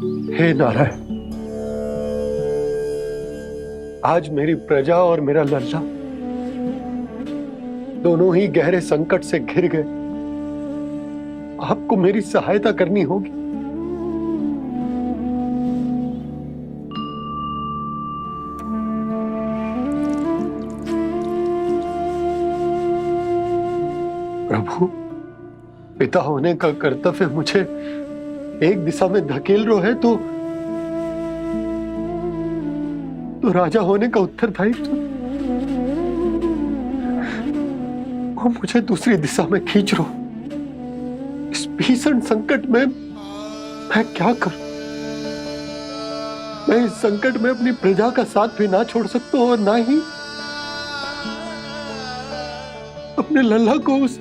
हे नारायण, आज मेरी प्रजा और मेरा लल्ला दोनों ही गहरे संकट से घिर गए। आपको मेरी सहायता करनी होगी। प्रभु, पिता होने का कर्तव्य मुझे एक दिशा में धकेल रहे है तो राजा होने का उत्तरदायित्व वो मुझे दूसरी दिशा में खींच रहा। इस भीषण संकट में मैं क्या करूं? मैं इस संकट में अपनी प्रजा का साथ भी ना छोड़ सकता हूं और ना ही अपने लल्ला को उस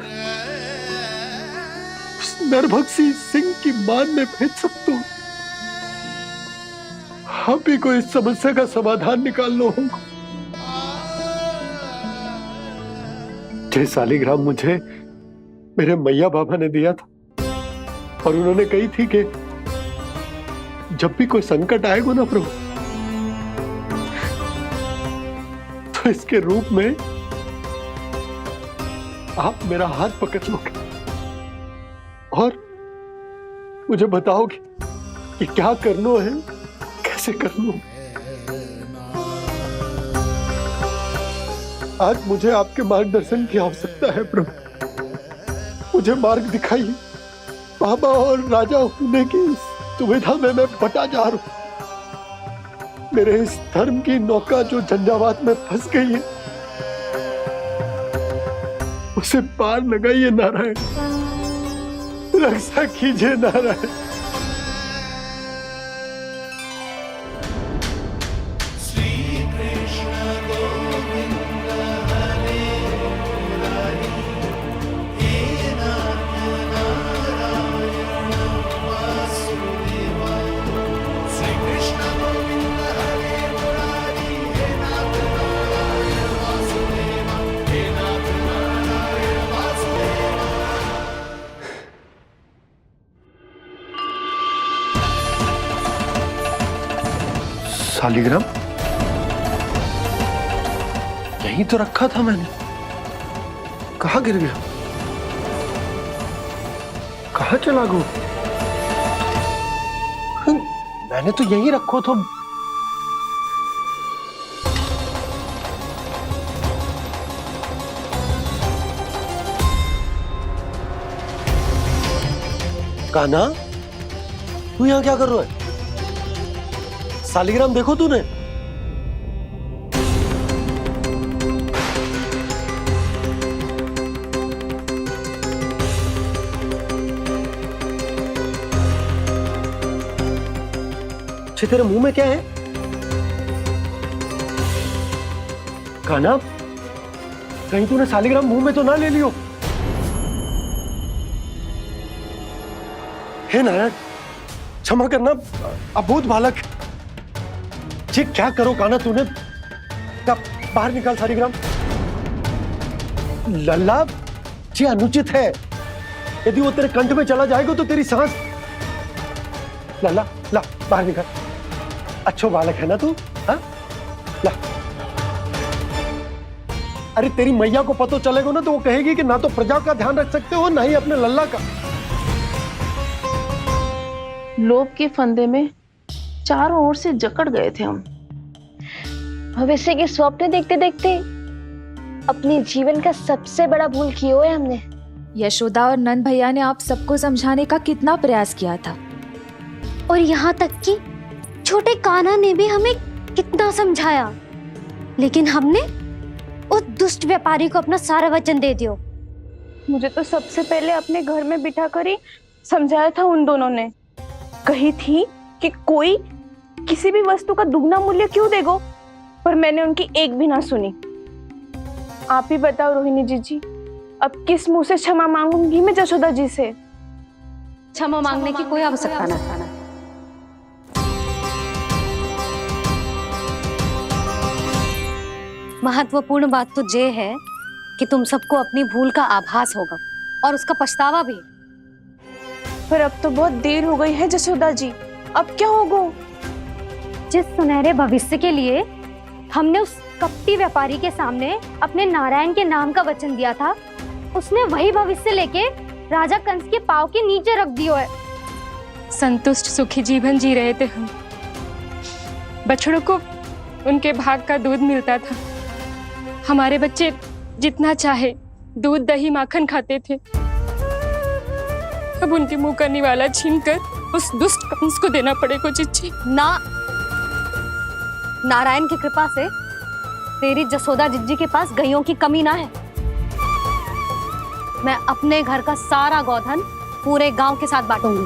नरभक्षी सिंह की मान में भेज सकता हूं। आप ही को इस समस्या का समाधान निकालना होगा। जय शालिग्राम मुझे मेरे मैया बाबा ने दिया था और उन्होंने कही थी कि जब भी कोई संकट आएगा ना प्रभु, तो इसके रूप में आप मेरा हाथ पकड़ लोगे और मुझे बताओगे कि क्या करना है, कैसे करना है। आज मुझे आपके मार्गदर्शन की आवश्यकता है प्रभु। मुझे मार्ग दिखाइए। बाबा और राजा होने की सुविधा में मैं बटा जा रहा हूं। मेरे इस धर्म की नौका जो झंझावात में फंस गई है, उसे पार लगाइए नारायण। रक्षा कीजिए नारायण। शालिग्राम यहीं तो रखा था मैंने। कहाँ गिर गया? कहाँ चला गया? मैंने तो यहीं रखो था। कान्हा, तू यहाँ क्या कर रहा है? शालिग्राम देखो तूने? अच्छे, तेरे मुंह में क्या है? कान्हा, कहीं तूने शालिग्राम मुंह में तो ना ले लियो? हे नारायण, क्षमा करना, अबोध बालक। जी क्या करो कान्हा तूने? बाहर निकाल शालिग्राम। लल्ला, जी अनुचित है। यदि वो तेरे कंठ में चला जाएगा तो तेरी सांस। लल्ला, ला बाहर निकाल। अच्छो बालक है ना तू? हाँ, ला। अरे तेरी मैया को पता चलेगा ना तो वो कहेगी कि ना तो प्रजा का ध्यान रख सकते हो ना ही अपने लल्ला का। लोभ के फंदे में चारों ओर से जकड़ गए थे हम। भविष्य के स्वप्न देखते देखते अपने जीवन का सबसे बड़ा भूल किया है हमने। यशोदा और नंद भैया ने आप सबको समझाने का कितना प्रयास किया था, और यहाँ तक कि छोटे कान्हा ने भी हमें कितना समझाया, लेकिन हमने उस दुष्ट व्यापारी को अपना सारा वचन दे दिया। मुझे तो सबसे पहले अपने घर में बिठा कर ही समझाया था उन दोनों ने। कही थी कि कोई किसी भी वस्तु का दुगना मूल्य क्यों देगा, पर मैंने उनकी एक भी ना सुनी। आप ही बताओ रोहिणी जी, अब किस मुंह से क्षमा मांगूंगी मैं जशोदा जी से? क्षमा मांगने की कोई आवश्यकता ना। महत्वपूर्ण बात तो ये है कि तुम सबको अपनी भूल का आभास होगा और उसका पछतावा भी। पर अब तो बहुत देर हो गई है जशोदा जी। अब क्या होगा? जिस सुनहरे भविष्य के लिए हमने उस कपटी व्यापारी के सामने अपने नारायण के नाम का वचन दिया था, उसने वही भविष्य लेके राजा कंस के पांव के नीचे रख दियो है। संतुष्ट सुखी जीवन जी रहे थे हम। बछड़ों को उनके भाग का दूध मिलता था। हमारे बच्चे जितना चाहे दूध दही माखन खाते थे। अब उनके मुंह का निवाला छीनकर उस दुष्ट कंस को देना पड़ेगा चिच्ची। ना, नारायण की कृपा से तेरी जसोदा जिज्जी के पास गैयों की कमी ना है। मैं अपने घर का सारा गोधन पूरे गांव के साथ बांटूंगी।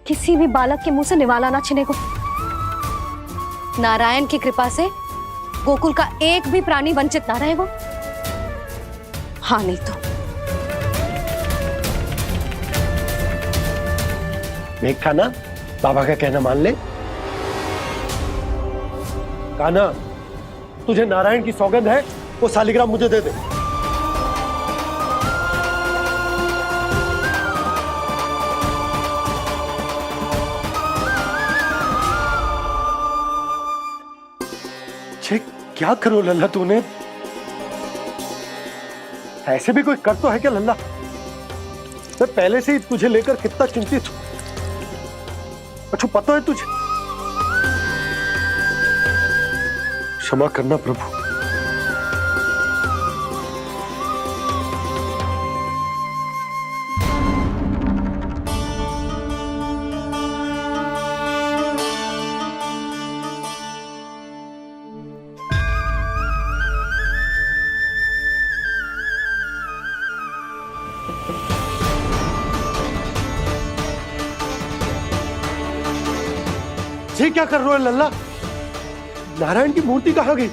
किसी भी बालक के मुंह से निवाला ना छिने को। नारायण की कृपा से गोकुल का एक भी प्राणी वंचित ना रहेगा। हाँ नहीं तो देख कान्हा, बाबा का कहना मान ले। कान्हा, तुझे नारायण की सौगंध है, वो शालिग्राम मुझे दे दे। छे, क्या करो लल्ला तूने? ऐसे भी कोई कर तो है क्या लल्ला? मैं पहले से ही तुझे लेकर कितना चिंतित हूं। अच्छा पता है तुझे? क्षमा करना प्रभु। ये क्या कर रहे हो लल्ला? नारायण की मूर्ति कहाँ गई?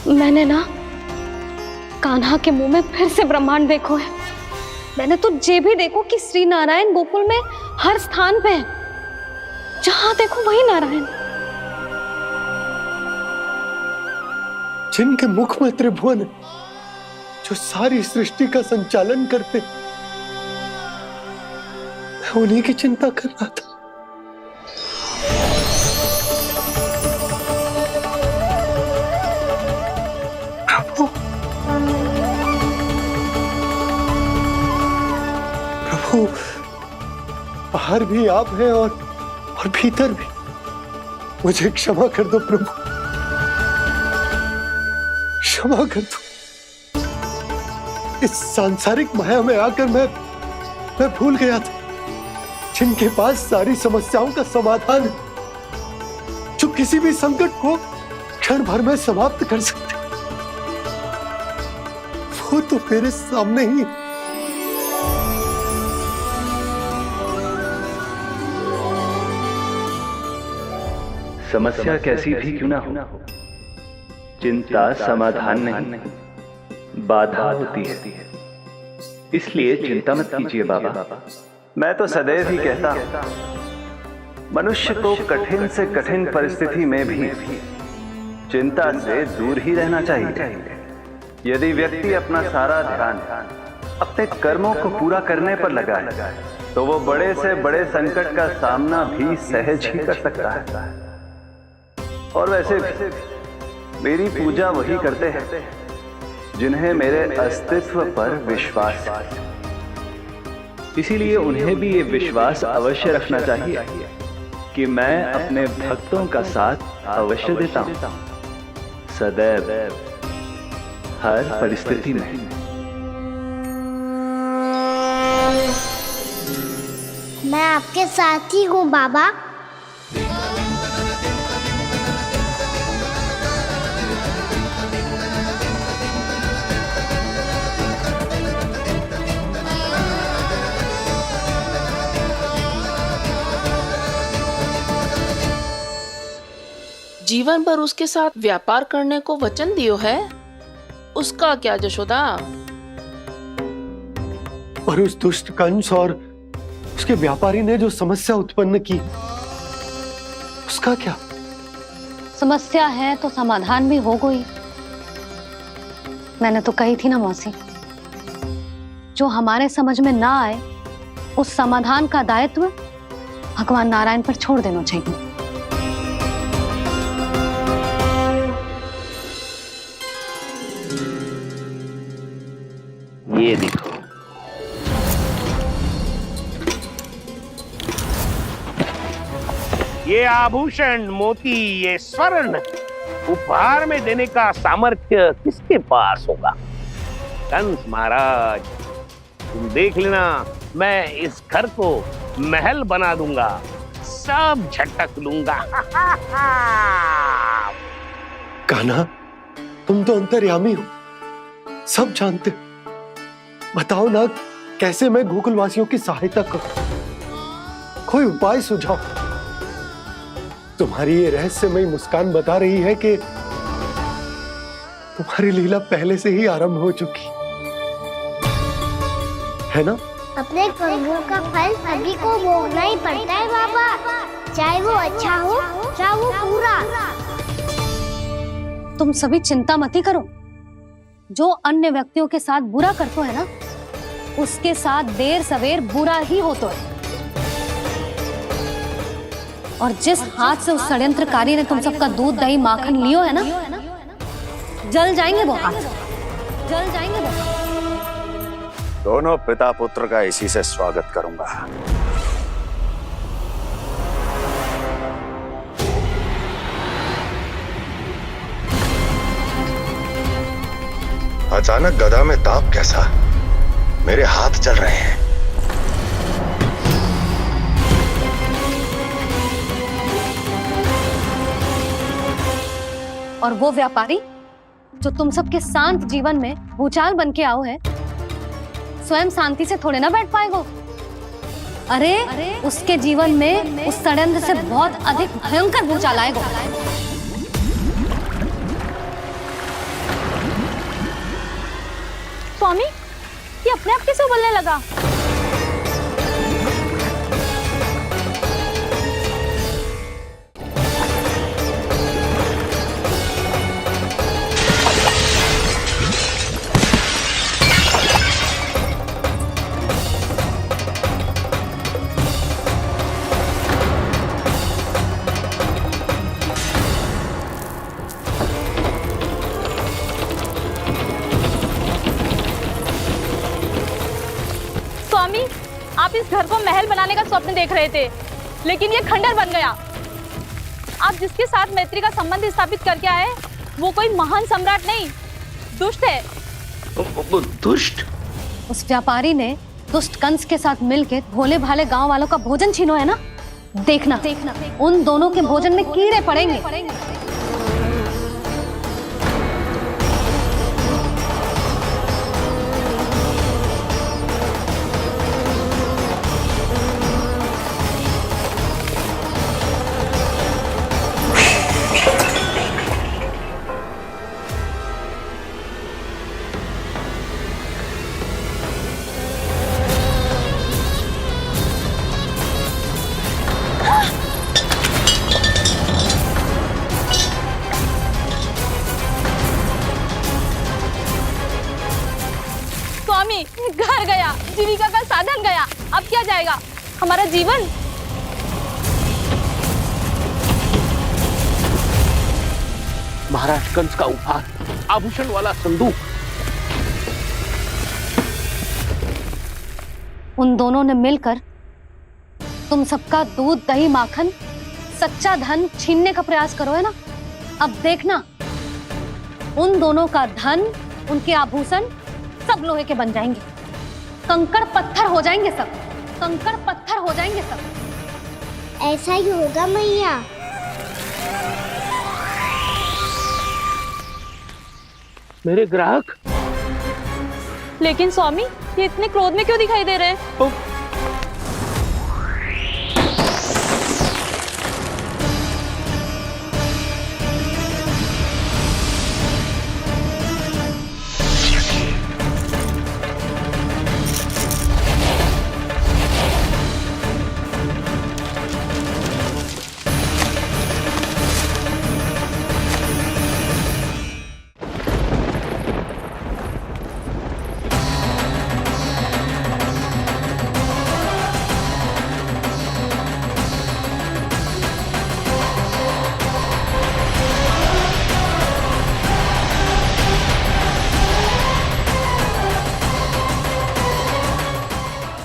मैंने ना कान्हा के मुंह में फिर से ब्रह्मांड देखो है। मैंने तो ये भी देखो कि श्री नारायण गोकुल में हर स्थान पे है। जहां देखो वही नारायण। जिनके मुख में त्रिभुवन है, जो सारी सृष्टि का संचालन करते, मैं उन्हीं की चिंता कर रहा था। प्रभु, बाहर भी आप हैं और भीतर भी। मुझे क्षमा कर दो प्रभु, क्षमा कर दो। इस सांसारिक माया में आकर मैं भूल गया था जिनके पास सारी समस्याओं का समाधान है, जो किसी भी संकट को क्षण भर में समाप्त कर सकते, वो तो मेरे सामने ही। समस्या कैसी भी क्यों ना हो, चिंता समाधान नहीं, बाधा होती है। इसलिए चिंता मत कीजिए बाबा। मैं तो सदैव ही कहता हूं, मनुष्य को कठिन से कठिन परिस्थिति में भी चिंता से दूर ही रहना चाहिए। यदि व्यक्ति अपना सारा ध्यान अपने कर्मों को पूरा करने पर लगाए, तो वो बड़े से बड़े संकट का सामना भी सहज ही कर सकता है। और वैसे भी मेरी पूजा वही करते हैं जिन्हें मेरे अस्तित्व पर विश्वास है। इसीलिए उन्हें भी ये विश्वास अवश्य रखना चाहिए कि मैं अपने भक्तों का साथ अवश्य देता हूं, सदैव, हर परिस्थिति में। मैं आपके साथ ही हूँ बाबा। जीवन भर उसके साथ व्यापार करने को वचन दियो है, उसका क्या जशोदा? पर उस दुष्ट कंस और उसके व्यापारी ने जो समस्या उत्पन्न की, उसका क्या? समस्या है तो समाधान भी हो गई। मैंने तो कही थी ना मौसी, जो हमारे समझ में ना आए उस समाधान का दायित्व भगवान नारायण पर छोड़ देना चाहिए। ये देखो, ये आभूषण, मोती, ये स्वर्ण उपहार में देने का सामर्थ्य किसके पास होगा? कंस महाराज, तुम देख लेना, मैं इस घर को महल बना दूंगा, सब झटक लूंगा। कान्हा, तुम तो अंतर्यामी हो, सब जानते हो। बताओ ना, कैसे मैं गोकुलवासियों की सहायता करूं? कोई उपाय सुझाओ। तुम्हारी ये रहस्यमयी मुस्कान बता रही है कि तुम्हारी लीला पहले से ही आरंभ हो चुकी है ना? अपने कर्मों का फल सभी को भोगना ही पड़ता है बाबा, चाहे वो अच्छा हो चाहे वो बुरा। तुम सभी चिंता मत ही करो। जो अन्य व्यक्तियों के साथ बुरा करते है ना, उसके साथ देर सवेर बुरा ही होता है। और जिस हाथ से उस षड्यंत्रकारी ने तुम सबका दूध दही माखन लियो है ना, जल जाएंगे वो हाथ, जल जाएंगे वो हाथ। दोनों पिता पुत्र का इसी से स्वागत करूंगा। अचानक गदा में ताप कैसा? मेरे हाथ जल रहे हैं। और वो व्यापारी जो तुम सबके शांत जीवन में भूचाल बन के आओ है, स्वयं शांति से थोड़े ना बैठ पाएगो। अरे उसके जीवन में उस षड्यंत्र से बहुत अधिक भयंकर भूचाल आएगा। स्वामी, ये अपने आप कैसे बोलने लगा? स्वामी, आप इस घर को महल बनाने का स्वप्न देख रहे थे, लेकिन ये खंडर बन गया। आप जिसके साथ मैत्री का संबंध स्थापित करके आए, वो कोई महान सम्राट नहीं, दुष्ट है। दुष्ट? उस व्यापारी ने दुष्ट कंस के साथ मिलकर भोले भाले गांव वालों का भोजन छीनो है ना। देखना उन दोनों के भोजन में कीड़े पड़ेंगे। स्वामी, घर गया, जीविका का साधन गया, अब क्या जाएगा हमारा जीवन? महाराज कंस का उपहार, आभूषण वाला संदूक। उन दोनों ने मिलकर तुम सबका दूध दही माखन सच्चा धन छीनने का प्रयास करो, है ना? अब देखना, उन दोनों का धन, उनके आभूषण सब लोहे के बन जाएंगे, कंकड़ पत्थर हो जाएंगे सब, कंकड़ पत्थर हो जाएंगे सब। ऐसा ही होगा मैया। मेरे ग्राहक। लेकिन स्वामी, ये इतने क्रोध में क्यों दिखाई दे रहे हैं?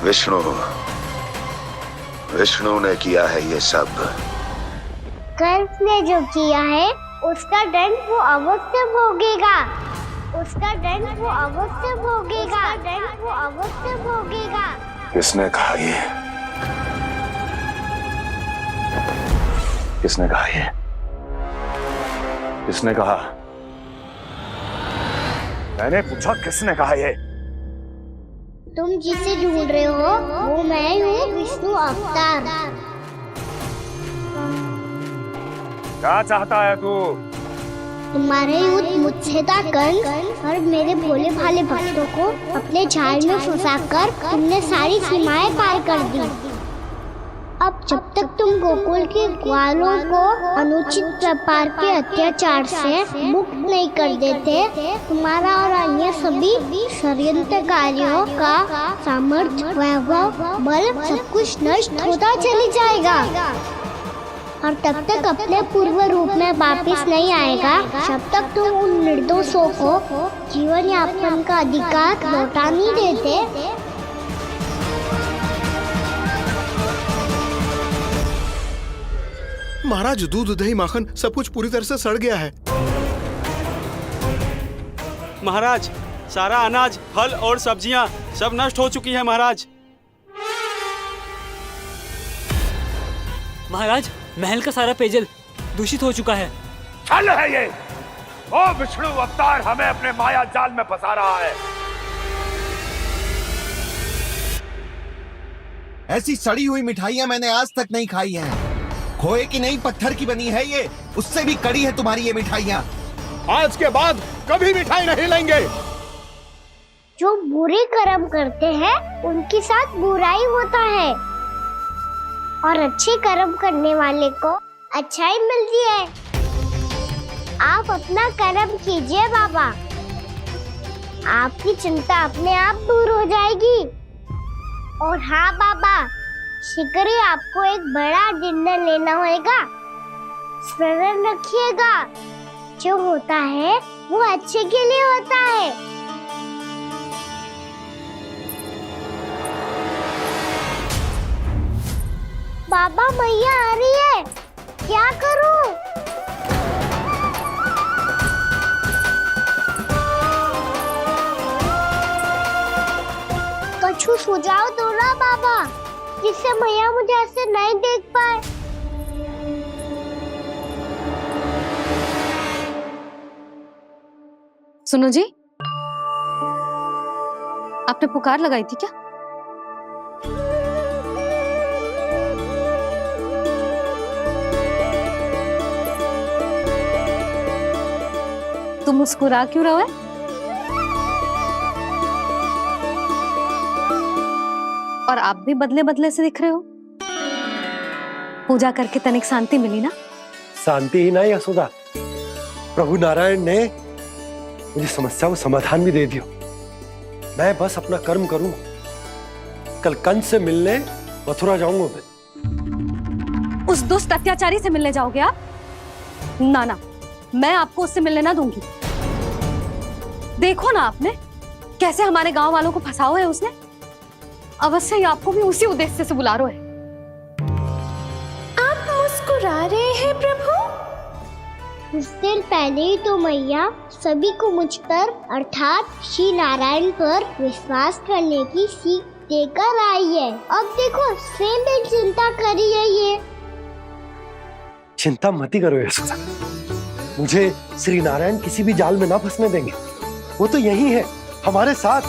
विष्णु, विष्णु ने किया है ये सब। कंस ने जो किया है उसका दंड वो अवश्य भोगेगा, उसका दंड वो अवश्य भोगेगा, दंड वो अवश्य भोगेगा। किसने कहा ये? किसने कहा ये? किसने कहा? मैंने पूछा किसने कहा ये? तुम जिसे ढूंढ रहे हो वो मैं हूँ, विष्णु अवतार। क्या चाहता है तू? तुम्हारे युद्ध मुझसे था कंस, और मेरे भोले भाले भक्तों को अपने जाल में फंसाकर तुमने सारी सीमाएं पार कर दी। अब जब तक तुम गोकुल के ग्वालों को अनुचित प्रकार के अत्याचार से मुक्त नहीं कर देते, तुम्हारा और अन्य सभी षड्यंत्रकारियों का सामर्थ्य, वैभव, बल सब कुछ नष्ट होता चली जाएगा, और तब तक अपने पूर्व रूप में वापस नहीं आएगा जब तक तुम उन निर्दोषों को जीवन यापन का अधिकार लौटा नहीं देते। महाराज, दूध, दही, माखन सब कुछ पूरी तरह से सड़ गया है। महाराज, सारा अनाज, फल और सब्जियां सब नष्ट हो चुकी है महाराज। महाराज, महल का सारा पेयजल दूषित हो चुका है। छल है ये। ओ विष्णु अवतार हमें अपने माया जाल में फंसा रहा है। ऐसी सड़ी हुई मिठाइयां मैंने आज तक नहीं खाई हैं। खोए की नहीं, पत्थर की बनी है ये, उससे भी कड़ी है तुम्हारी ये मिठाइयां। आज के बाद कभी मिठाई नहीं लेंगे। जो बुरे कर्म करते हैं उनके साथ बुराई होता है, और अच्छे कर्म करने वाले को अच्छाई मिलती है। आप अपना कर्म कीजिए बाबा, आपकी चिंता अपने आप दूर हो जाएगी। और हाँ बाबा, शीघ्र ही आपको एक बड़ा डिनर लेना होगा। स्मरण रखिएगा, जो होता है वो अच्छे के लिए होता है। बाबा, मैया आ रही है, क्या करूं? कछु सुझाव दो ना बाबा, जिससे मैया मुझे ऐसे नहीं देख पाए। सुनो जी, आपने पुकार लगाई थी क्या? तुम मुस्कुरा क्यों रहे हो? और आप भी बदले बदले से दिख रहे हो। पूजा करके तनिक शांति मिली ना? शांति ही नहीं यशोदा, प्रभु नारायण ने मुझे समस्या को समाधान भी दे दिया। मैं बस अपना कर्म करूं। कल कंस से मिलने मथुरा जाऊंगा मैं। उस दुष्ट अत्याचारी से मिलने जाओगे आप? ना ना, मैं आपको उससे मिलने ना दूंगी। देखो ना आपने कैसे हमारे गांव वालों को फंसाओ है उसने। अवश्य ही आपको भी उसी उद्देश्य से बुला रहा है। आप मुस्कुरा बता रहे हैं प्रभु? कुछ देर पहले ही तो मैया सभी को मुझ पर अर्थात श्री नारायण पर विश्वास करने की सीख देकर आई है। अब देखो सेम भी चिंता करी है ये। चिंता मत ही करो यशोदा, मुझे श्री नारायण किसी भी जाल में ना फंसने देंगे। वो तो यही है हमारे साथ।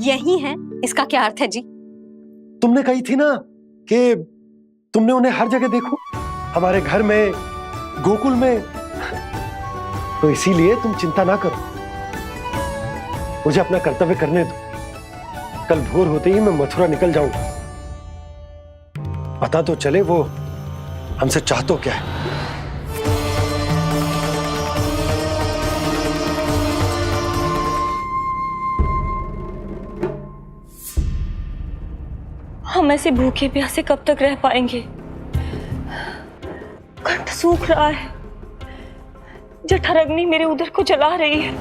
यही है, इसका क्या अर्थ है जी? तुमने कही थी ना कि तुमने उन्हें हर जगह देखो, हमारे घर में, गोकुल में, तो इसीलिए तुम चिंता ना करो, मुझे अपना कर्तव्य करने दो। कल भोर होते ही मैं मथुरा निकल जाऊंगा, पता तो चले वो हमसे चाहतो क्या है। हम ऐसे भूखे प्यासे कब तक रह पाएंगे? कंठ सूख रहा है, जठराग्नि मेरे उदर को जला रही है।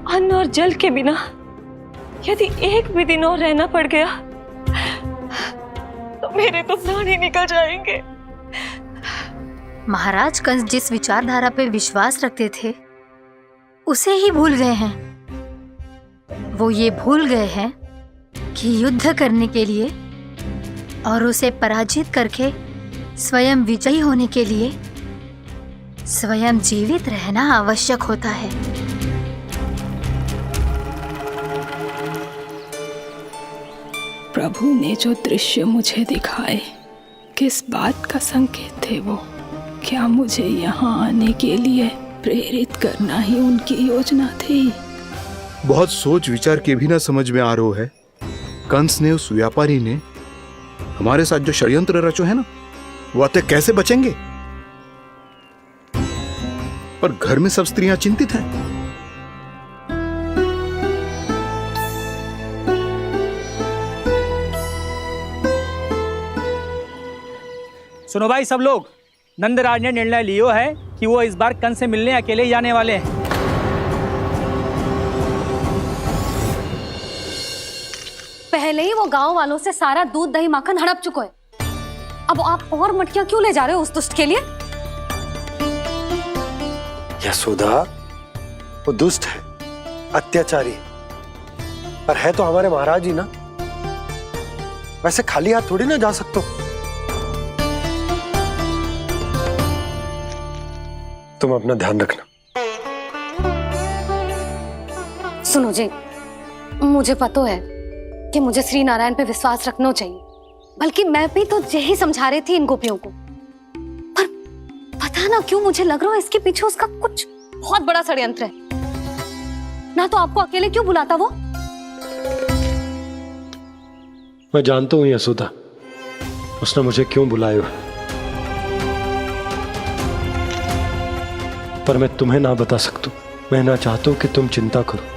अन्न और जल के बिना यदि एक भी दिन और रहना पड़ गया तो मेरे तो प्राण ही निकल जाएंगे। महाराज कंस जिस विचारधारा पे विश्वास रखते थे उसे ही भूल गए हैं। वो ये भूल गए हैं कि युद्ध करने के लिए और उसे पराजित करके स्वयं विजयी होने के लिए स्वयं जीवित रहना आवश्यक होता है। प्रभु ने जो दृश्य मुझे दिखाए, किस बात का संकेत थे वो? क्या मुझे यहाँ आने के लिए प्रेरित करना ही उनकी योजना थी? बहुत सोच विचार के भी ना समझ में आ रहा है। कंस ने, उस व्यापारी ने हमारे साथ जो षड्यंत्र रचो है ना, वो आते कैसे बचेंगे? पर घर में सब स्त्रियां चिंतित हैं। सुनो भाई सब लोग, नंदराज ने निर्णय लियो है कि वो इस बार कंस से मिलने अकेले ही जाने वाले हैं। पहले ही वो गांव वालों से सारा दूध दही माखन हड़प चुके हैं। अब आप और मटकियां क्यों ले जा रहे हो उस दुष्ट के लिए? यशोदा, वो दुष्ट है, अत्याचारी, पर है तो हमारे महाराज ही ना। वैसे खाली हाथ थोड़ी ना जा सकते। तुम अपना ध्यान रखना। सुनो जी, मुझे पता है कि मुझे श्री नारायण पे विश्वास रखना चाहिए, बल्कि मैं भी तो यही समझा रही थी इन गोपियों को। पर पता ना क्यों मुझे लग रहा है इसके पीछे उसका कुछ बहुत बड़ा षड्यंत्र है। ना तो आपको अकेले क्यों बुलाता वो? मैं जानता हूं यशोदा, उसने मुझे क्यों बुलाया, पर मैं तुम्हें ना बता सकता। मैं ना चाहता हूं कि तुम चिंता करो।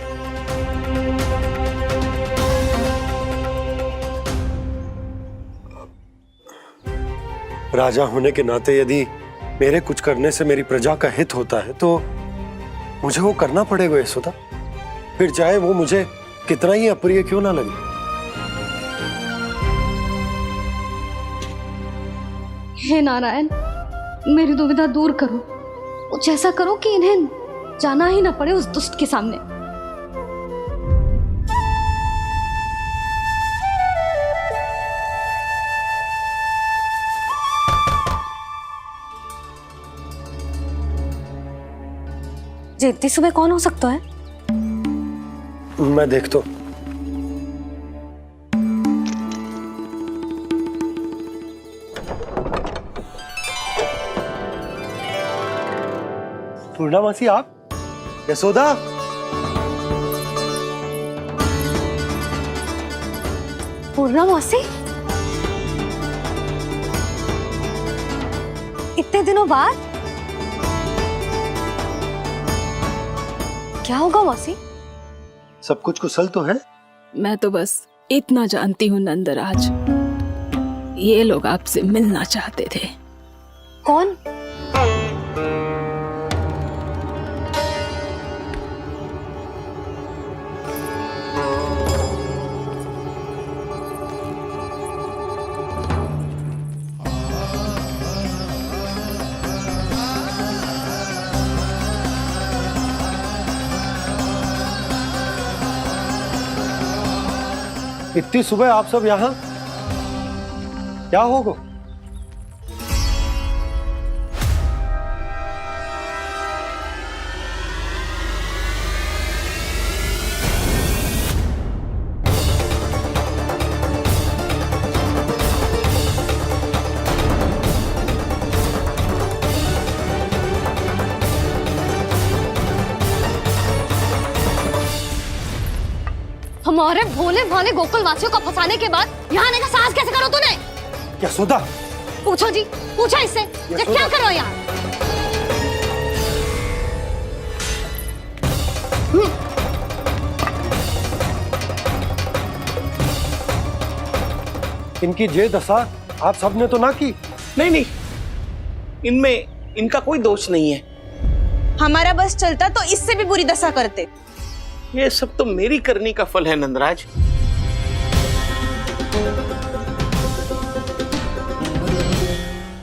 राजा होने के नाते यदि मेरे कुछ करने से मेरी प्रजा का हित होता है तो मुझे वो करना पड़ेगा यशोदा, फिर चाहे वो मुझे कितना ही अप्रिय क्यों ना लगे। हे नारायण, मेरी दुविधा दूर करो। कुछ ऐसा करो कि इन्हें जाना ही ना पड़े उस दुष्ट के सामने। जी इतनी सुबह कौन हो सकता है? मैं देखता हूं। पूर्णामासी, आप? यशोदा, पूर्णामासी, इतने दिनों बाद? क्या होगा मौसी? सब कुछ कुशल तो है? मैं तो बस इतना जानती हूँ नंदराज, ये लोग आपसे मिलना चाहते थे। कौन? इतनी सुबह आप सब यहाँ? क्या होगा? हमारे भोले भाले गोकुल वासियों को फंसाने के बाद यहाँ आने का साहस कैसे करो तूने? यशोदा, पूछो जी, पूछो इससे ये क्या करो यहाँ? इनकी ये दशा आप सबने तो ना की? नहीं नहीं, इनमें इनका कोई दोष नहीं है। हमारा बस चलता तो इससे भी बुरी दशा करते। ये सब तो मेरी करनी का फल है नंदराज।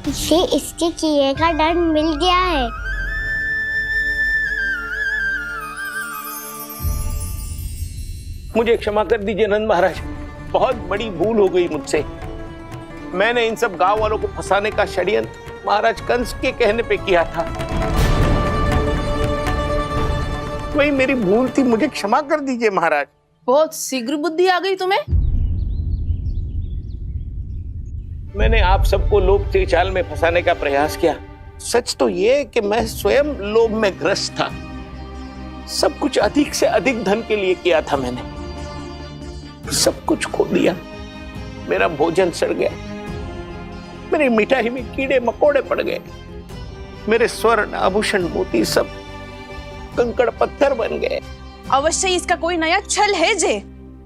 इसे इसके किए का दंड मिल गया है। मुझे क्षमा कर दीजिए नंद महाराज, बहुत बड़ी भूल हो गई मुझसे। मैंने इन सब गांव वालों को फंसाने का षड्यंत्र महाराज कंस के कहने पे किया था। वही मेरी भूल थी, मुझे क्षमा कर दीजिए महाराज। बहुत शीघ्र बुद्धि आ गई तुम्हें। मैंने आप सबको लोभ के जाल में फंसाने का प्रयास किया। सच तो ये कि मैं स्वयं लोभ में ग्रस्त था। सब कुछ अधिक से अधिक धन के लिए किया था मैंने। सब कुछ खो दिया। मेरा भोजन सड़ गया, मेरी मिठाई में कीड़े मकोड़े पड़ गए, मेरे स्वर्ण आभूषण मोती सब कंकड़ पत्थर बन गए। अवश्य इसका कोई नया छल है जे।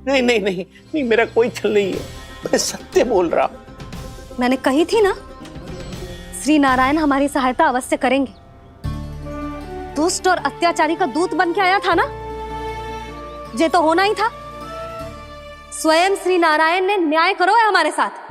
नहीं नहीं नहीं नहीं, मेरा कोई छल नहीं है, मैं सत्य बोल रहा हूं। मैंने कही थी ना, श्री नारायण हमारी सहायता अवश्य करेंगे। दुष्ट और अत्याचारी का दूत बन के आया था ना, ये तो होना ही था। स्वयं श्री नारायण ने न्याय करो है हमारे साथ।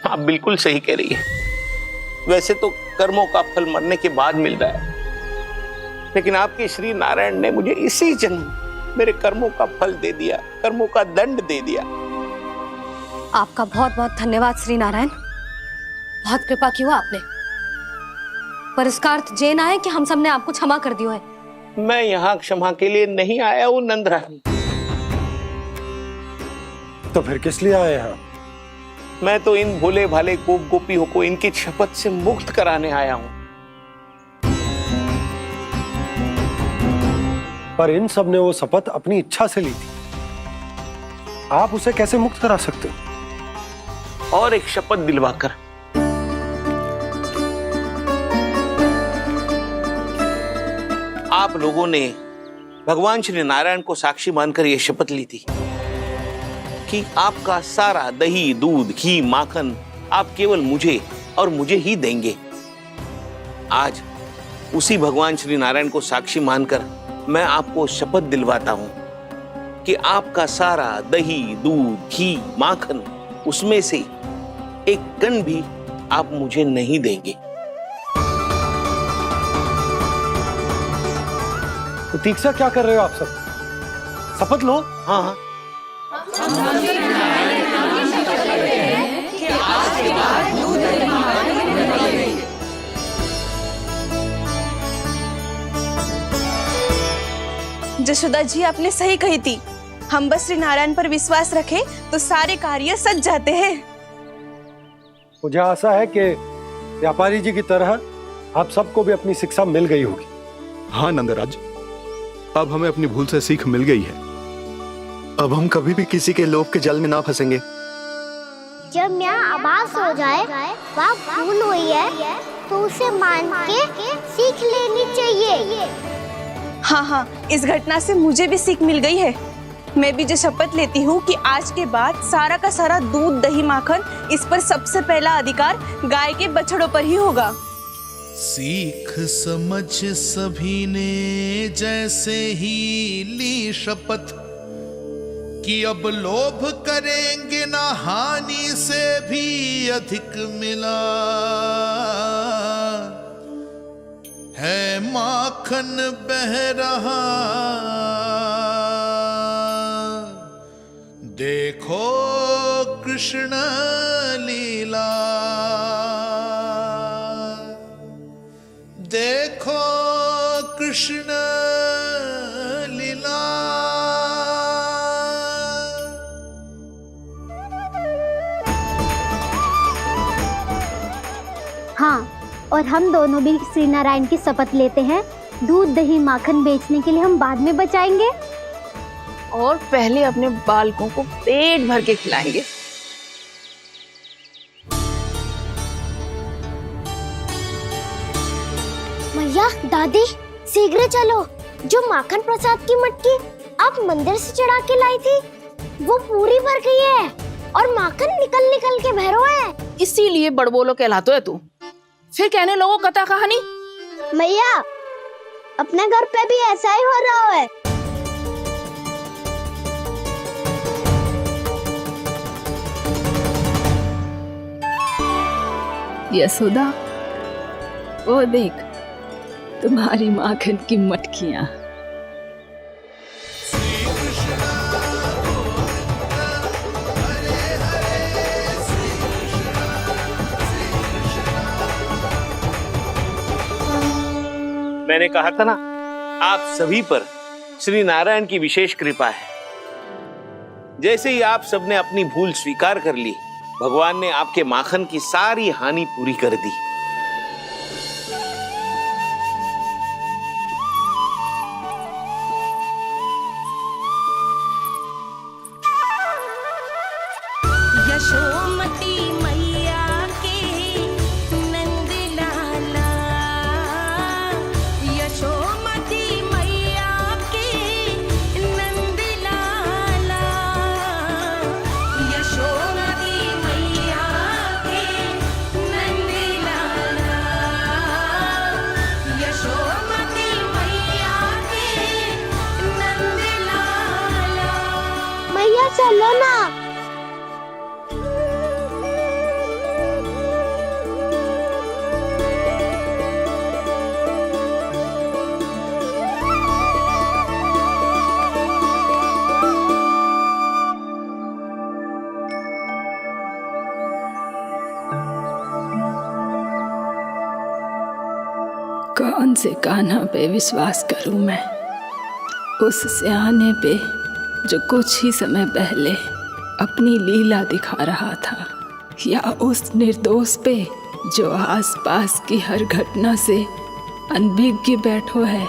आप बिल्कुल सही कह रही है। वैसे तो कर्मों का फल मरने के बाद मिल रहा है, लेकिन आपके श्री नारायण ने मुझे इसी जन्म मेरे कर्मों का फल दे दिया, कर्मों का दंड दे दिया। आपका बहुत बहुत धन्यवाद श्री नारायण, बहुत कृपा की हो आपने। पर इसका अर्थ ये ना है कि हम सबने आपको क्षमा कर दिया है। मैं यहाँ क्षमा के लिए नहीं आया हूँ नंदरानी। तो फिर किस लिए आए हैं? मैं तो इन भोले भाले गोप गोपियों को इनकी शपथ से मुक्त कराने आया हूँ। पर इन सब ने वो शपथ अपनी इच्छा से ली थी, आप उसे कैसे मुक्त करा सकते हो? और एक शपथ दिलवाकर। आप लोगों ने भगवान श्री नारायण को साक्षी मानकर यह शपथ ली थी कि आपका सारा दही, दूध, घी, माखन आप केवल मुझे और मुझे ही देंगे। आज उसी भगवान श्री नारायण को साक्षी मानकर मैं आपको शपथ दिलवाता हूं कि आपका सारा दही, दूध, घी, माखन उसमें से एक कण भी आप मुझे नहीं देंगे। प्रतीक्षा क्या कर रहे हो आप सब? शपथ लो। हाँ हाँ, जशोदा जी आपने सही कही थी। हम बस श्री नारायण पर विश्वास रखें तो सारे कार्य सज जाते हैं। मुझे आशा है कि व्यापारी जी की तरह आप सबको भी अपनी शिक्षा मिल गई होगी। हाँ नंदराज, अब हमें अपनी भूल से सीख मिल गई है। अब हम कभी भी किसी के लोभ के जल में ना फंसेंगे। जब यहाँ आभास हो जाए वह भूल हुई है तो उसे मान के सीख लेनी चाहिए। हाँ हाँ, इस घटना से मुझे भी सीख मिल गई है। मैं भी जो शपथ लेती हूँ कि आज के बाद सारा का सारा दूध दही माखन इस पर सबसे पहला अधिकार गाय के बछड़ों पर ही होगा। सीख समझ सभी ने जैसे ही ली शपथ कि अब लोभ करेंगे ना हानि से भी अधिक मिला है माखन बह रहा देखो कृष्ण लीला देखो कृष्ण लीला। हाँ, और हम दोनों भी श्री नारायण की शपथ लेते हैं, दूध दही माखन बेचने के लिए हम बाद में बचाएंगे और पहले अपने बालकों को पेट भर के खिलाएंगे। मैया, दादी, शीघ्र चलो। जो माखन प्रसाद की मटकी आप मंदिर से चढ़ा के लाई थी, वो पूरी भर गई है और माखन निकल निकल के बह रहा है। इसीलिए बड़बोलो कहलाते है तू। फिर कहने लोगों कथा कहानी। मैया, अपने घर पे भी ऐसा ही हो रहा है। यशोदा, वो देख तुम्हारी माखन की मटकियां। मैंने कहा था ना, आप सभी पर श्री नारायण की विशेष कृपा है। जैसे ही आप सबने अपनी भूल स्वीकार कर ली, भगवान ने आपके माखन की सारी हानि पूरी कर दी। यशोमती मैया के नंद लाला, यशोमती मैया के नंद लाला, यशोमती मैया के नंद लाला, यशोमती मैया के नंद लाला। मैया चलो ना। कौन से कान्हा पे विश्वास करूं मैं? उस सियाने पे जो कुछ ही समय पहले अपनी लीला दिखा रहा था, या उस निर्दोष पे जो आसपास की हर घटना से अनभिज्ञ बैठो है?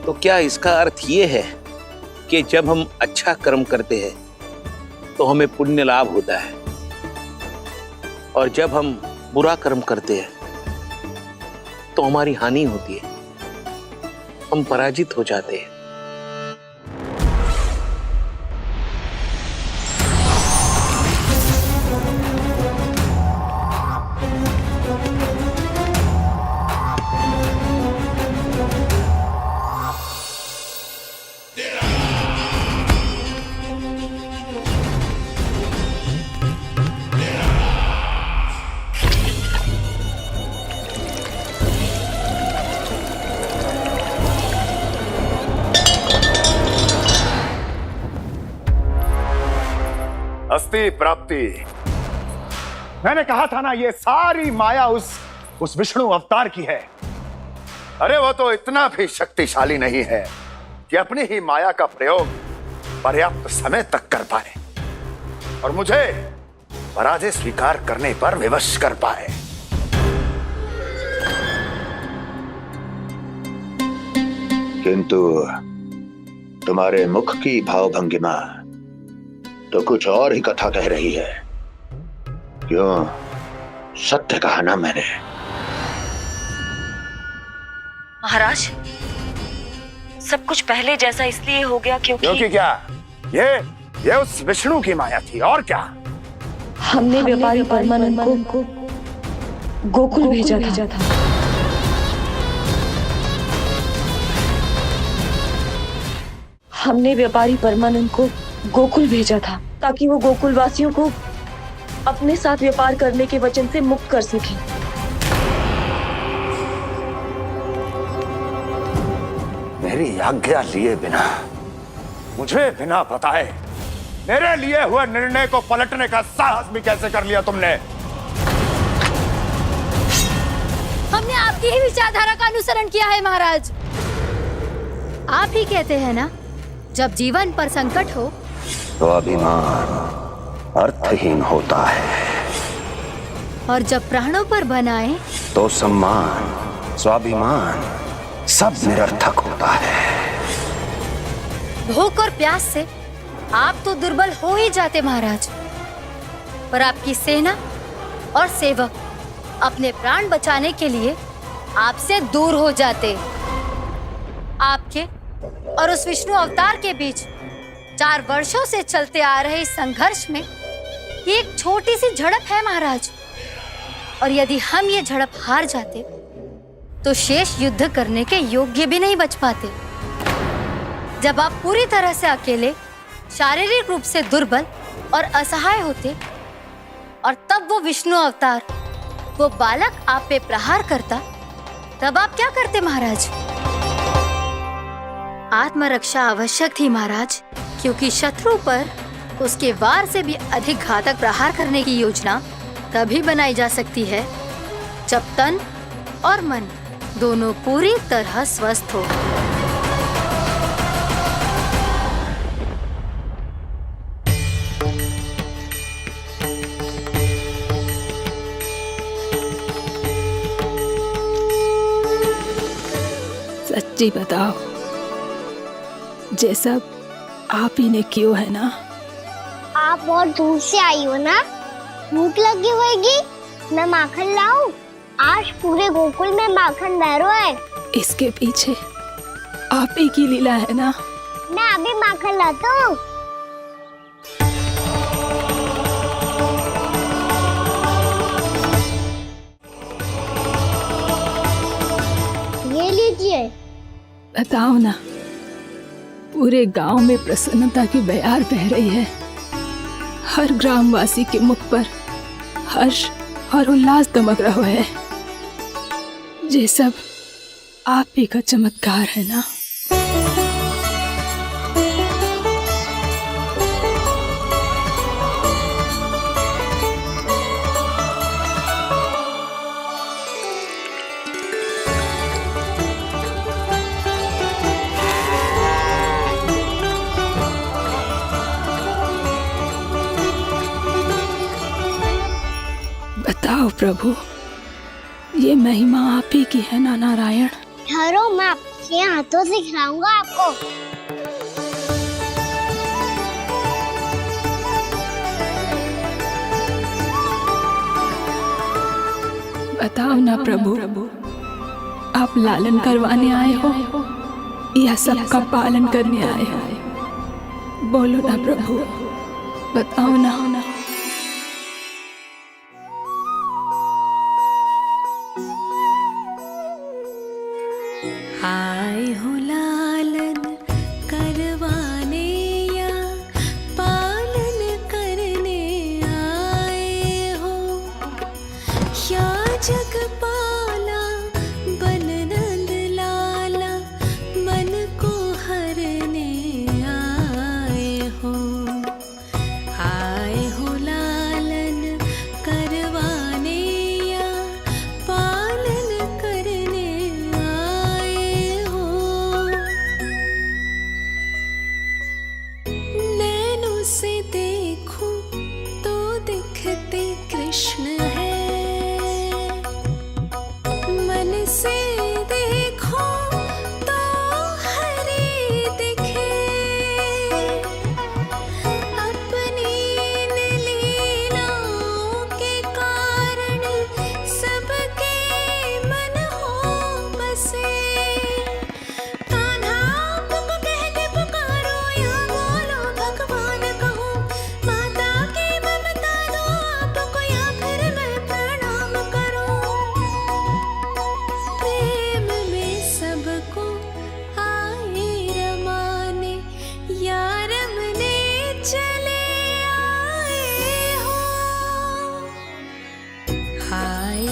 तो क्या इसका अर्थ ये है कि जब हम अच्छा कर्म करते हैं तो हमें पुण्य लाभ होता है, और जब हम बुरा कर्म करते हैं तो हमारी हानि होती है, हम पराजित हो जाते हैं? अस्ति प्राप्ति। मैंने कहा था ना, ये सारी माया उस विष्णु अवतार की है। अरे वो तो इतना भी शक्तिशाली नहीं है कि अपनी ही माया का प्रयोग पर्याप्त समय तक कर पाए और मुझे पराजय स्वीकार करने पर विवश कर पाए। किंतु तुम्हारे मुख की भावभंगिमा तो कुछ और ही कथा कह रही है। क्यों? सत्य कहा ना मैंने। महाराज, सब कुछ पहले जैसा इसलिए हो गया क्योंकि क्या? ये उस विष्णु की माया थी और क्या? हमने व्यापारी परमानंद को गोकुल भेजा था। हमने व्यापारी परमानंद को गोकुल भेजा था ताकि वो गोकुल वासियों को अपने साथ व्यापार करने के वचन से मुक्त कर सके। मेरी आज्ञा लिए बिना, मुझे बिना बताए मेरे लिए हुए निर्णय को पलटने का साहस भी कैसे कर लिया तुमने? हमने आपकी ही विचारधारा का अनुसरण किया है महाराज। आप ही कहते हैं ना, जब जीवन पर संकट हो तो अभिमान अर्थहीन होता है और जब प्राणों पर बनाए तो सम्मान, स्वाभिमान सब निरर्थक होता है। भूख और प्यास से आप तो दुर्बल हो ही जाते महाराज, पर आपकी सेना और सेवक अपने प्राण बचाने के लिए आपसे दूर हो जाते। आपके और उस विष्णु अवतार के बीच 4 वर्षों से चलते आ रहे इस संघर्ष में एक छोटी सी झड़प है महाराज, और यदि हम ये झड़प हार जाते तो शेष युद्ध करने के योग्य भी नहीं बच पाते। जब आप पूरी तरह से अकेले, शारीरिक रूप से दुर्बल और असहाय होते और तब वो विष्णु अवतार, वो बालक आप पे प्रहार करता, तब आप क्या करते महाराज? आत्मरक्षा आवश्यक थी महाराज, क्योंकि शत्रु पर उसके वार से भी अधिक घातक प्रहार करने की योजना तभी बनाई जा सकती है जब तन और मन दोनों पूरी तरह स्वस्थ हो। सच्ची बताओ, जैसा आप ही ने किया है ना? आप बहुत दूर से आई हो ना, भूख लगी होगी। मैं माखन लाऊं? आज पूरे गोकुल में माखन बह रहा है। इसके पीछे आप ही की लीला है ना? मैं अभी माखन लाता हूँ। ये लीजिए। बताओ ना, पूरे गांव में प्रसन्नता की बयार बह रही है। हर ग्रामवासी के मुख पर हर्ष और उल्लास दमक रहा है। ये सब आप ही का चमत्कार है ना? बताओ प्रभु, ये महिमा आप ही की है ना नारायण? ठहरो, मैं आपके हाथों से खिलाऊंगा आपको। बताओ ना प्रभु, आप लालन करवाने आए हो या सबका पालन करने आए हो? बोलो ना प्रभु, बताओ ना। आए हो लालन करवाने या पालन करने आए हो, या जगपाला बन नंद लाला मन को हरने आए हो। आए हो लालन करवाने या पालन करने आए हो।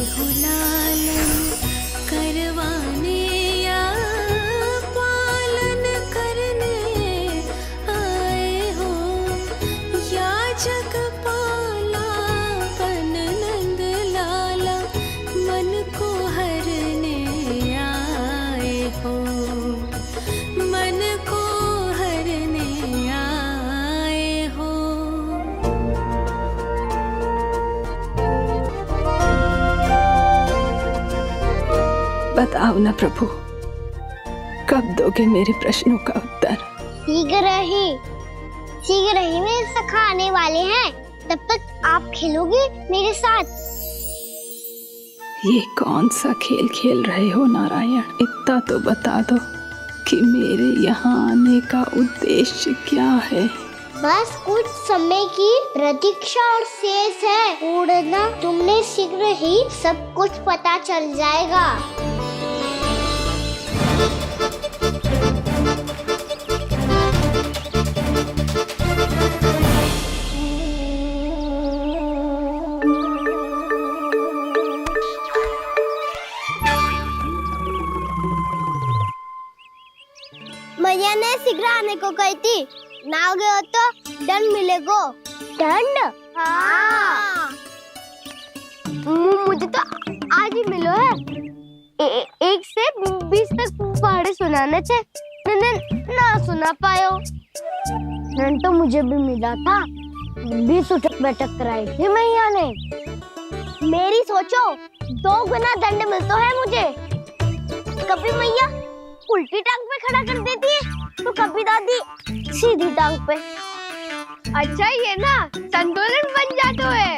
हो लालन करवाने या पालन करने आए हो, या जगपाला बन नंद लाला मन को हरने आए हो, मन को हरने आए हो। बताओ ना प्रभु, कब दोगे मेरे प्रश्नों का उत्तर? शीघ्र ही मेरे सखा आने वाले हैं, तब तक आप खेलोगे मेरे साथ। ये कौन सा खेल खेल रहे हो नारायण? इतना तो बता दो कि मेरे यहाँ आने का उद्देश्य क्या है? बस कुछ समय की प्रतीक्षा और शेष है। उड़ना तुमने शीघ्र ही सब कुछ पता चल जाएगा। मैया ने शीघ्र आने को कही थी, ना आओगे हो तो दंड मिलेगा। दंड? हाँ। मुझे तो आज ही मिलो है। 1 से 20 तक पहाड़े सुनाने थे, ना सुना पायो। दंड तो मुझे भी मिला था, 20 उठक बैठक कराई थी मैया ने। मेरी सोचो, 2 गुना दंड मिलता है मुझे। कभी मैया उल्टी टांग पे खड़ा कर देती है, तो कभी दादी सीधी टांग पे। अच्छा ये ना संतुलन बन जाता है।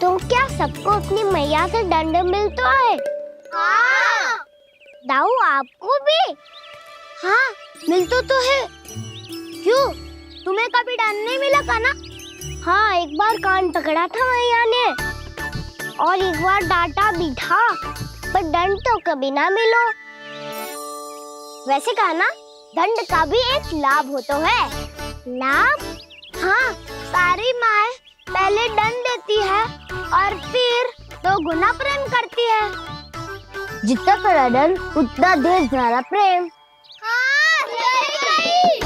तो क्या सबको अपनी मैया से दंड मिलता है? हाँ। दाऊ आपको भी? हाँ मिलता तो है। क्यों, तुम्हें कभी दंड नहीं मिला का ना? हाँ, एक बार कान पकड़ा था मैया ने और एक बार डांटा भी था, पर दंड तो कभी ना मिलो। वैसे कहा ना, दंड का भी एक लाभ होता है। लाभ? हाँ, सारी माएं पहले दंड देती है और फिर 2 गुना प्रेम करती है। जितना बड़ा दंड उतना ढेर सारा प्रेम। हाँ, सही।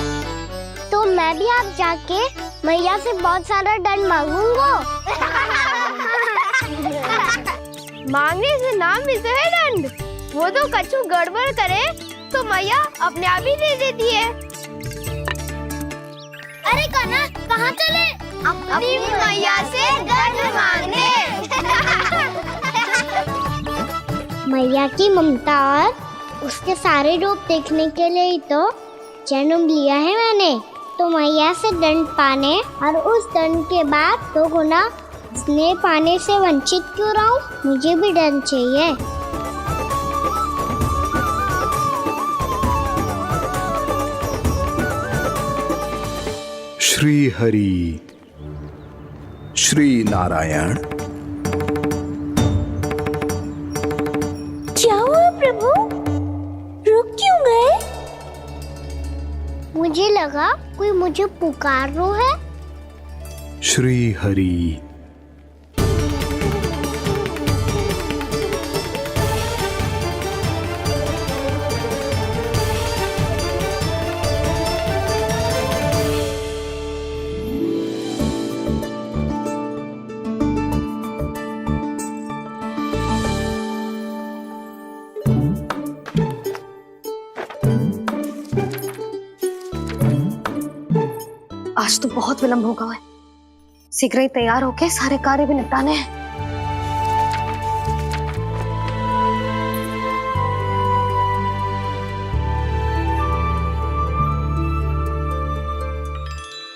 तो मैं भी आप जाके मैया से बहुत सारा दंड मांगूंगा। मांगने से ना मिलता है दंड, वो तो कछु गड़बड़ करे तो मैया अपने आप ही दे देती है। अरे कान्हा, कहाँ चले? अपनी मैया से दंड मांगने। मैया की ममता और उसके सारे रूप देखने के लिए ही तो जन्म लिया है मैंने। तो मैया से दंड पाने और उस दंड के बाद 2 गुना स्नेह पाने से वंचित क्यों रहूं? मुझे भी दंड चाहिए। श्री हरि, श्री नारायण। क्या हुआ प्रभु? रुक क्यों गए? मुझे लगा कोई मुझे पुकार रहा है। श्री हरि। आज तो बहुत विलंब होगा है, शीघ्र ही तैयार होके सारे कार्य भी निपटाने हैं।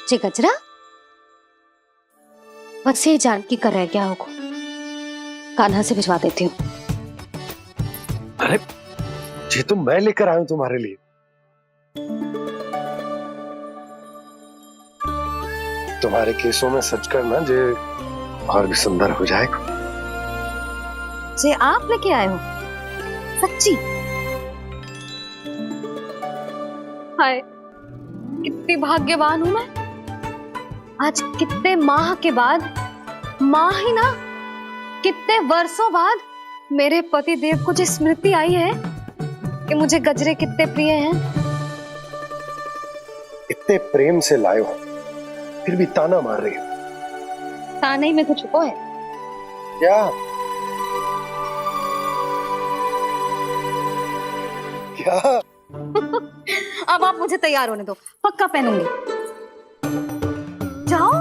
जी गजरा, बस ये जानकी कर रह गया होगा, कान्हा से भिजवा देती हूँ। अरे ये तो मैं लेकर आया हूं तुम्हारे लिए। तुम्हारे केसों में सच करना जे और भी सुंदर हो जाएगा। जे आप लेके आए हो? सच्ची? हाय, कितनी भाग्यवान हूं मैं। आज कितने माह के बाद, माह ही ना, कितने वर्षों बाद मेरे पति देव को जो स्मृति आई है कि मुझे गजरे कितने प्रिय हैं। इतने प्रेम से लाए हो, फिर भी ताना मार रही हो। ताने में कुछ छुपो है क्या? क्या? अब आप मुझे तैयार होने दो, पक्का पहनूंगी। जाओ।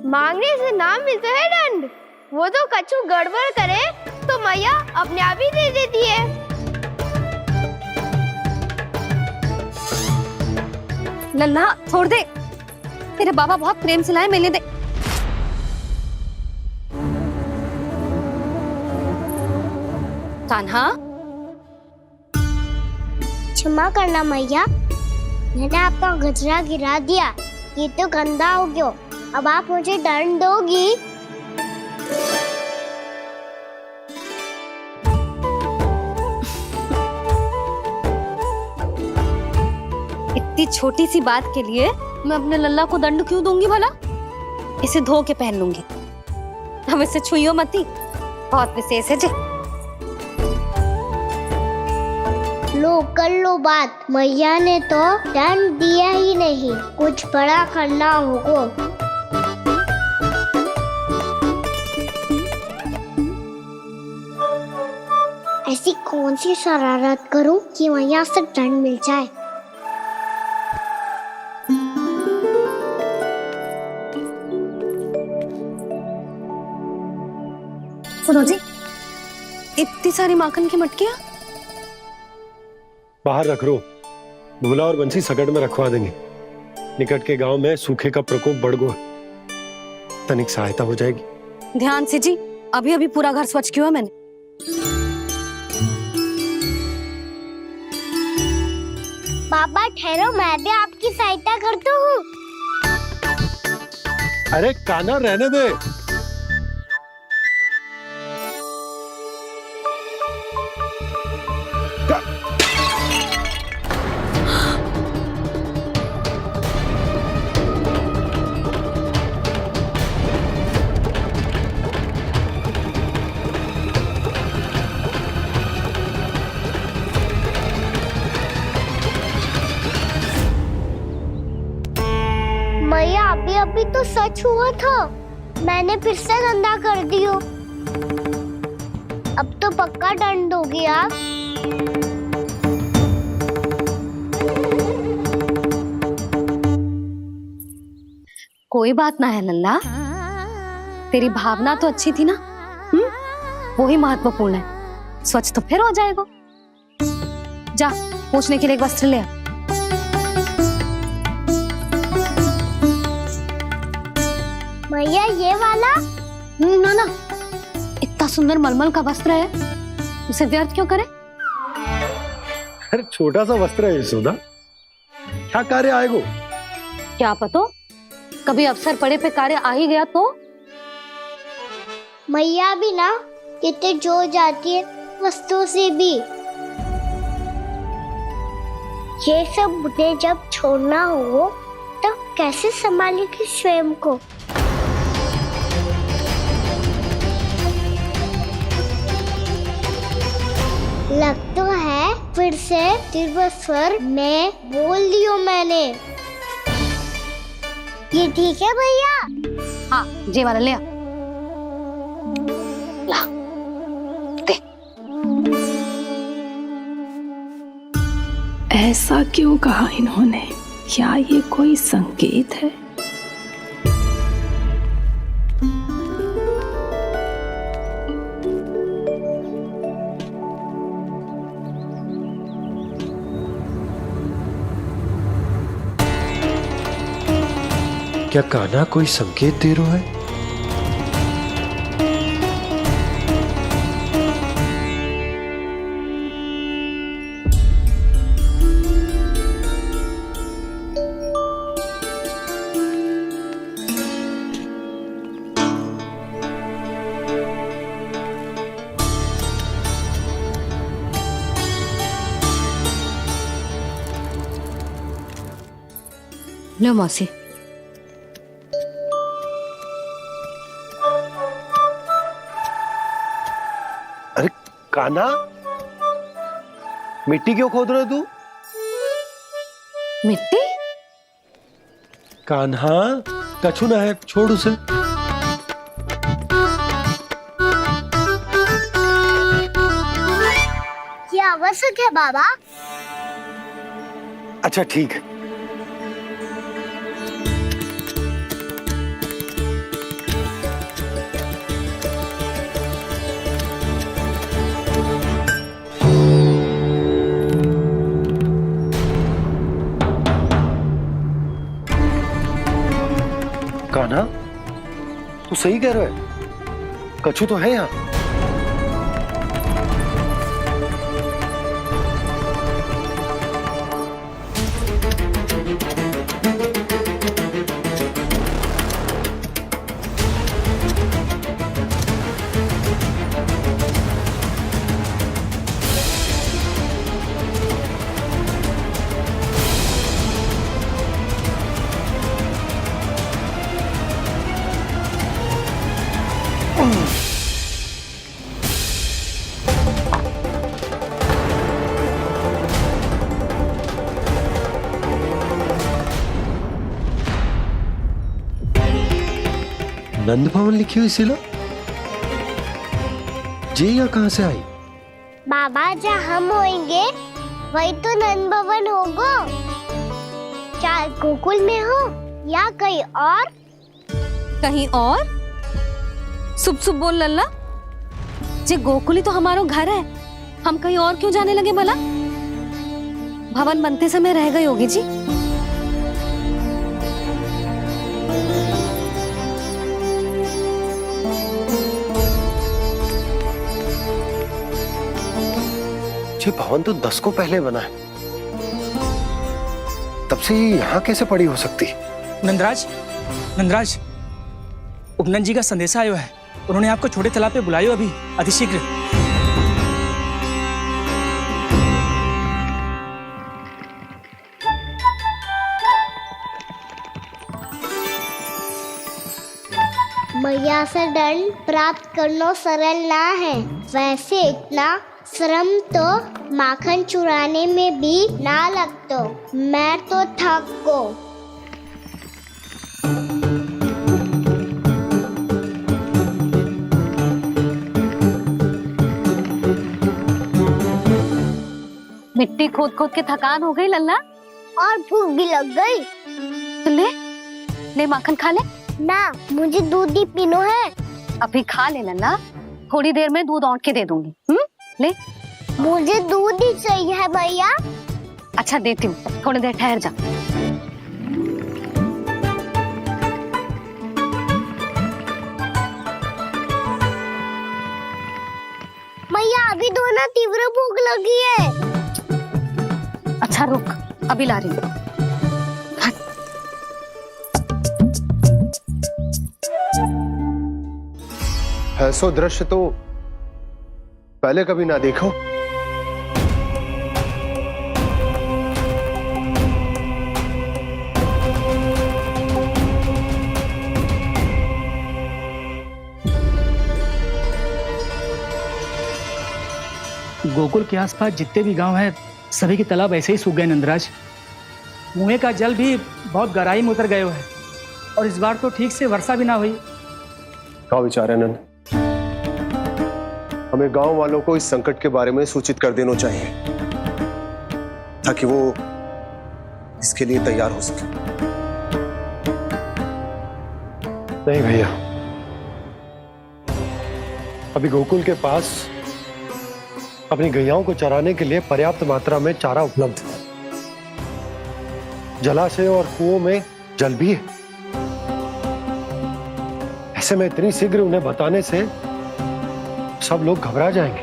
मांगने से ना मिलता है दंड। वो तो कछु गड़बड़ करे तो मैया अपने आप ही दे देती है। लल्ला छोड़ दे, तेरे बाबा बहुत प्रेम से लाए, मिलने दे। कान्हा, क्षमा करना मैया, मैंने आपका गजरा गिरा दिया। ये तो गंदा हो गया। अब आप मुझे दंड दोगी? इतनी छोटी सी बात के लिए मैं अपने लल्ला को दंड क्यों दूंगी भला? इसे धो के पहन लूंगी। अब इसे छुइयो मती, बहुत विशेष है जी। लो कर लो बात, मैया ने तो दंड दिया ही नहीं, कुछ बड़ा करना होगा। ऐसी कौन सी शरारत करूं कि मैया से दंड मिल जाए? सुनो जी, इतनी सारी माखन की मटकियां बाहर रख रो, भूला और बंसी सकट में रखवा देंगे। निकट के गांव में सूखे का प्रकोप बढ़ गया, तनिक सहायता हो जाएगी। ध्यान से जी, अभी अभी पूरा घर स्वच्छ किया मैंने। पापा ठहरो, मैं भी आपकी सहायता करता हूँ। अरे कान्हा रहने दे। मैया अभी अभी तो सच हुआ था, मैंने फिर से गंदा कर दियो। अब तो पक्का दंड दोगी आप। कोई बात ना है लल्ला, तेरी भावना तो अच्छी थी ना, वो ही महत्वपूर्ण है। स्वच्छ तो फिर हो जाएगा। जा, पोंछने के लिए एक वस्त्र ले आ। मैया ये वाला? ना ना, इतना सुंदर मलमल का वस्त्र है, उसे व्यर्थ क्यों करे? अरे छोटा सा वस्त्र है यशोदा, क्या कार्य आएगा? क्या पता, कभी अवसर पड़े पे कार्य आ ही गया तो? मैया भी ना कितने जो जाती है वस्तुओं से भी। ये सब मुझे जब छोड़ना हो तो कैसे संभालेगी स्वयं को? लग तो है फिर से तीव्र स्वर में बोल दियो मैंने। ये ठीक है भैया? हाँ, ये वाला ले आ। ला, दे। ऐसा क्यों कहा इन्होंने? क्या ये कोई संकेत है? क्या कान्हा कोई संकेत दे रहा है? लो मौसी। अरे कान्हा, मिट्टी क्यों खोद रहे तू? मिट्टी? कान्हा, कछु ना है, छोड़ उसे। ये आवश्यक है बाबा। अच्छा ठीक है। कान्हा, तू सही कह रहा है, कछु तो है यहाँ। नंद भवन लिखी हुई सिला जी, या कहां से आई? बाबा जहाँ हम होंगे वही तो नंद भवन होगा। चाहे गोकुल में हो या कहीं और। कहीं और? सुब सुब बोल लल्ला। जे गोकुली तो हमारो घर है, हम कहीं और क्यों जाने लगे भला? भवन बनते समय रह गई होगी जी। ये भवन तो 10 को पहले बना है, तब से यहाँ कैसे पड़ी हो सकती? नंदराज, नंदराज, उपनंद जी का संदेशा आयो है। उन्होंने आपको छोटे तालाब पे बुलायो अभी, अतिशीघ्र। मैया से दंड प्राप्त करना सरल ना है। वैसे इतना श्रम तो माखन चुराने में भी ना लगतो। मैं तो थक गो। मिट्टी खोद खोद के थकान हो गई लल्ला, और भूख भी लग गई। तो ले माखन खा ले। ना, मुझे दूध ही पीनो है। अभी खा ले लल्ला, थोड़ी देर में दूध औंट के दे दूंगी। ले। मुझे दूध ही चाहिए है भैया। अच्छा देती हूँ, थोड़ी देर ठहर जा। मैया अभी दो ना, तीव्र भूख लगी है। अच्छा रुक, अभी ला रही हूँ। ऐसा दृश्य तो पहले कभी ना देखो। गोकुल के आसपास जितने भी गांव हैं, सभी के तालाब ऐसे ही सूख गए नंदराज। कुएं का जल भी बहुत गहराई में उतर गए है, और इस बार तो ठीक से वर्षा भी ना हुई। क्या विचार है नंद? हमें गांव वालों को इस संकट के बारे में सूचित कर देना चाहिए, ताकि वो इसके लिए तैयार हो सके। नहीं भैया, अभी गोकुल के पास अपनी गैयाओं को चराने के लिए पर्याप्त मात्रा में चारा उपलब्ध है। जलाशय और कुओं में जल भी है। ऐसे में इतनी शीघ्र उन्हें बताने से सब लोग घबरा जाएंगे।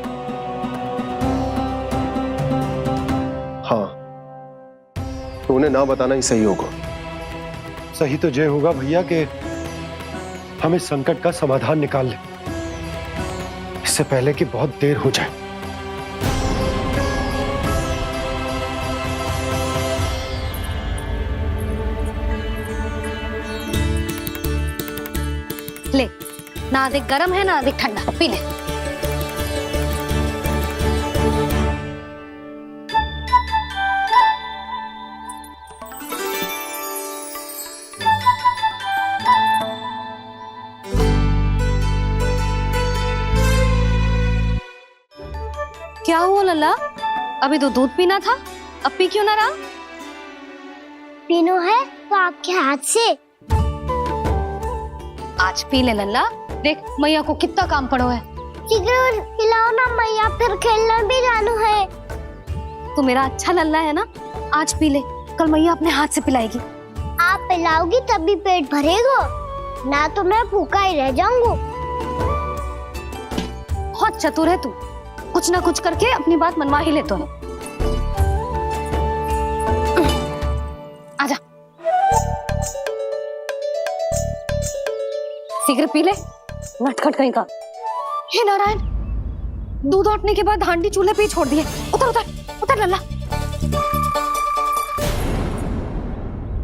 हाँ, तो उन्हें ना बताना ही सही होगा। सही तो ये होगा भैया कि हम इस संकट का समाधान निकाल लें, इससे पहले कि बहुत देर हो जाए। ले, ना अधिक गर्म है ना अधिक ठंडा, पी ले। क्या हुआ लल्ला? अभी तो दूध पीना था, अब पी क्यों ना रहा? पीनो है तो आपके हाथ से। आज पी ले लल्ला, देख मैया को कितना काम पड़ो है। शीघ्र खिलाओ ना मैया, फिर खेलने भी जाना है। तू मेरा अच्छा लल्ला है ना, आज पी ले, कल मैया अपने हाथ से पिलाएगी। आप पिलाओगी तभी पेट भरेगा, ना तो मैं भूखा ही रह जाऊंगा। बहुत चतुर है तू, कुछ ना कुछ करके अपनी बात मनवा ही लेता है। आजा, शीघ्र पी ले, नटखट कहीं का। हे नारायण, दूध औटने के बाद हांडी चूल्हे पे ही छोड़ दिए। उतर उतर उतर लल्ला।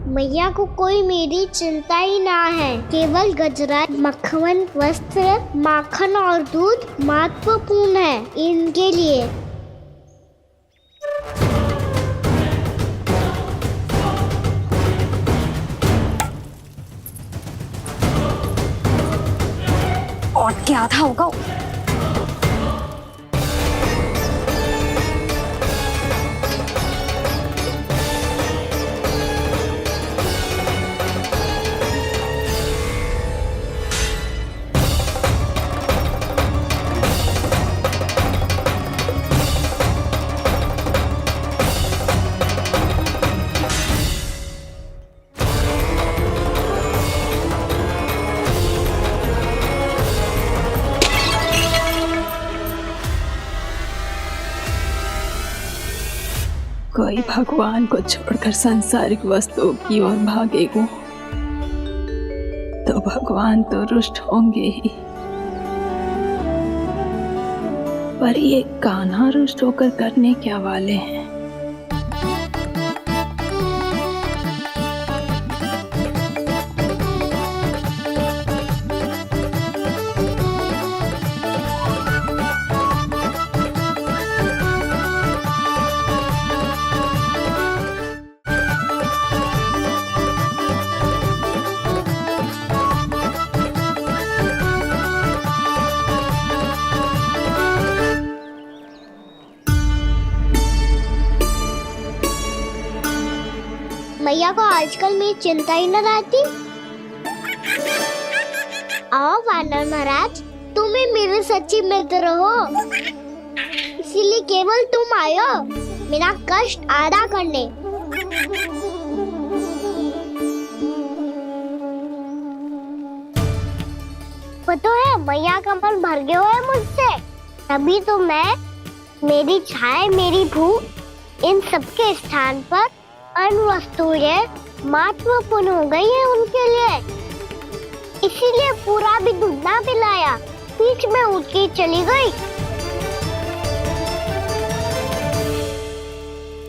मैया को कोई मेरी चिंता ही ना है, केवल गजरा, मक्खन, वस्त्र, माखन और दूध महत्वपूर्ण है इनके लिए। और क्या था होगा? कोई भगवान को छोड़कर सांसारिक वस्तुओं की ओर भागेगा तो भगवान तो रुष्ट होंगे ही, पर ये कान्हा रुष्ट होकर करने क्या वाले हैं? मैया को आजकल मेरी चिंता ही न रहती। आओ वानर महाराज, तुम ही मेरे सच्ची मित्र हो, इसीलिए केवल तुम आयो मेरा कष्ट आधा करने। पता है मैया का मन भर गया है मुझसे, तभी तो मैं, मेरी छाया, मेरी भूख, इन सबके स्थान पर अन्य वस्तुएं महत्वपूर्ण हो गई है उनके लिए। इसीलिए पूरा भी दूध ना पिलाया, बीच में उठ के चली गई।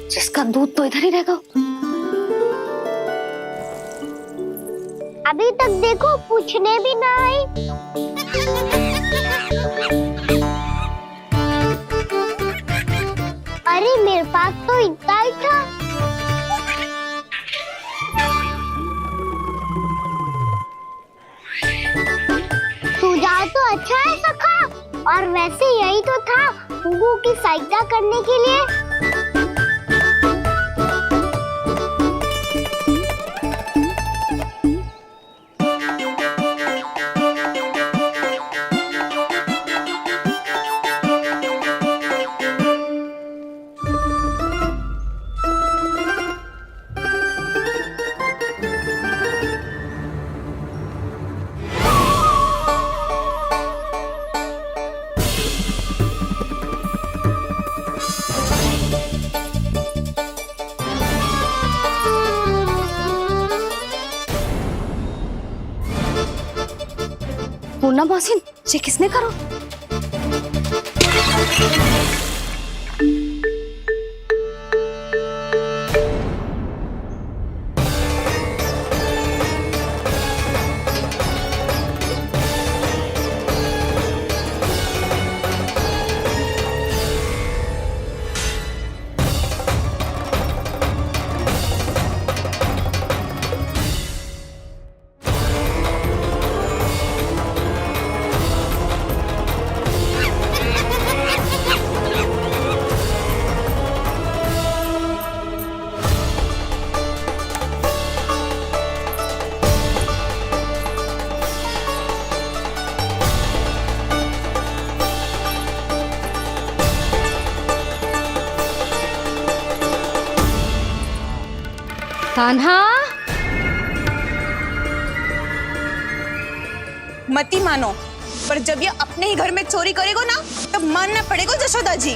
जिसका दूध तो इधर ही रहेगा। अभी तक देखो पूछने भी ना आई। अरे मेरे पास तो इतना ही था। सुझाव तो अच्छा है सखा, और वैसे यही तो था गुगु की सहायता करने के लिए। पूर्णा मौसी, ये किसने करो? कान्हा, मती मानो, पर जब ये अपने ही घर में चोरी करेगो ना, तब मानना पड़ेगा जशोदा जी।